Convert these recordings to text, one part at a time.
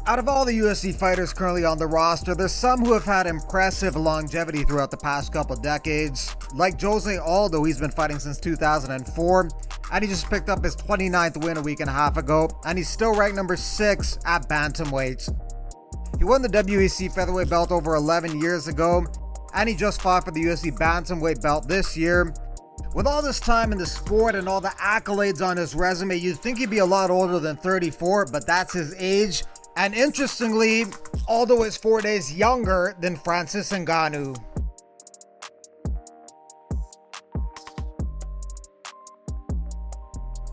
Out of all the UFC fighters currently on the roster, there's some who have had impressive longevity throughout the past couple decades. Like Jose Aldo, he's been fighting since 2004, and he just picked up his 29th win a week and a half ago, and he's still ranked number 6 at bantamweight. He won the WEC featherweight belt over 11 years ago, and he just fought for the UFC bantamweight belt this year. With all this time in the sport and all the accolades on his resume, you'd think he'd be a lot older than 34, but that's his age. And interestingly, Aldo is 4 days younger than Francis Ngannou.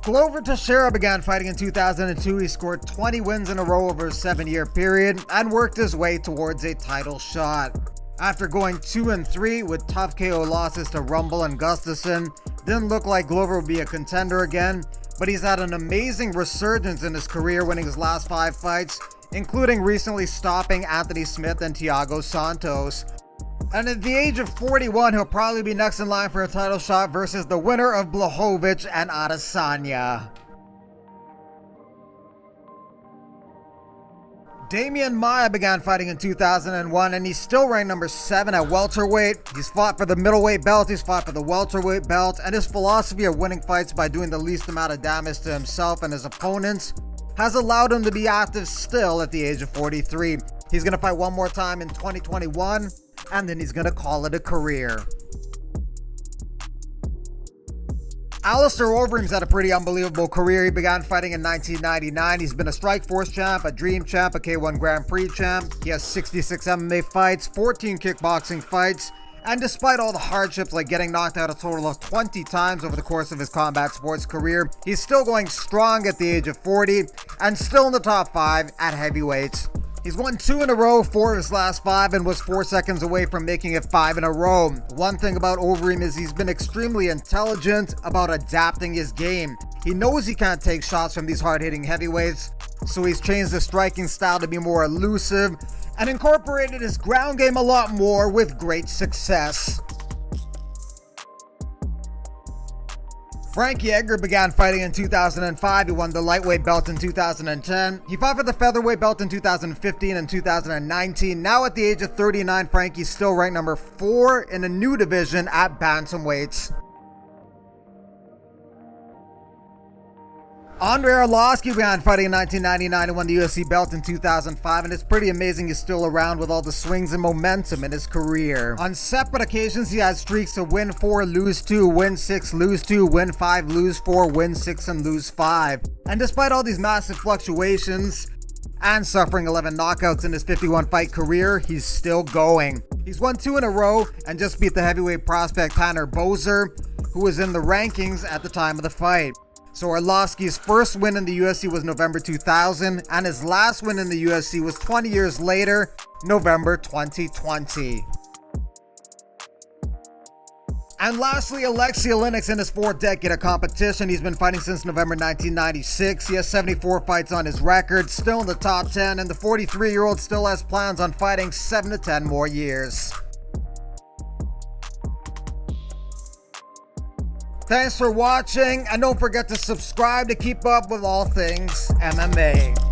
Glover Teixeira began fighting in 2002. He scored 20 wins in a row over a 7-year period and worked his way towards a title shot. After going 2-3 with tough KO losses to Rumble and Gustafsson, didn't look like Glover would be a contender again, but he's had an amazing resurgence in his career, winning his last 5 fights, including recently stopping Anthony Smith and Thiago Santos. And at the age of 41, he'll probably be next in line for a title shot versus the winner of Blachowicz and Adesanya. Damian Maia began fighting in 2001, and he's still ranked number 7 at welterweight. He's fought for the middleweight belt, he's fought for the welterweight belt, and his philosophy of winning fights by doing the least amount of damage to himself and his opponents has allowed him to be active still at the age of 43. He's going to fight one more time in 2021, and then he's going to call it a career. Alistair Overeem's had a pretty unbelievable career. He began fighting in 1999. He's been a Strikeforce champ, a Dream champ, a K1 Grand Prix champ. He has 66 MMA fights, 14 kickboxing fights, and despite all the hardships like getting knocked out a total of 20 times over the course of his combat sports career, he's still going strong at the age of 40 and still in the top 5 at heavyweights. He's won 2 in a row, 4 of his last 5, and was 4 seconds away from making it 5 in a row. One thing about Overeem is he's been extremely intelligent about adapting his game. He knows he can't take shots from these hard-hitting heavyweights, so he's changed his striking style to be more elusive and incorporated his ground game a lot more with great success. Frankie Edgar began fighting in 2005. He won the lightweight belt in 2010. He fought for the featherweight belt in 2015 and 2019. Now at the age of 39, Frankie's still ranked number 4 in a new division at bantamweights. Andrei Arlovski began fighting in 1999 and won the UFC belt in 2005, and it's pretty amazing he's still around with all the swings and momentum in his career. On separate occasions, he has streaks to win 4, lose 2, win 6, lose 2, win 5, lose 4, win 6, and lose 5. And despite all these massive fluctuations and suffering 11 knockouts in his 51-fight career, he's still going. He's won 2 in a row and just beat the heavyweight prospect Tanner Boser, who was in the rankings at the time of the fight. So Arlovski's first win in the UFC was November 2000, and his last win in the UFC was 20 years later, November 2020. And lastly, Alexei Oleinik's in his 4th decade of competition. He's been fighting since November 1996. He has 74 fights on his record, still in the top 10, and the 43-year-old still has plans on fighting 7 to 10 more years. Thanks for watching, and don't forget to subscribe to keep up with all things MMA.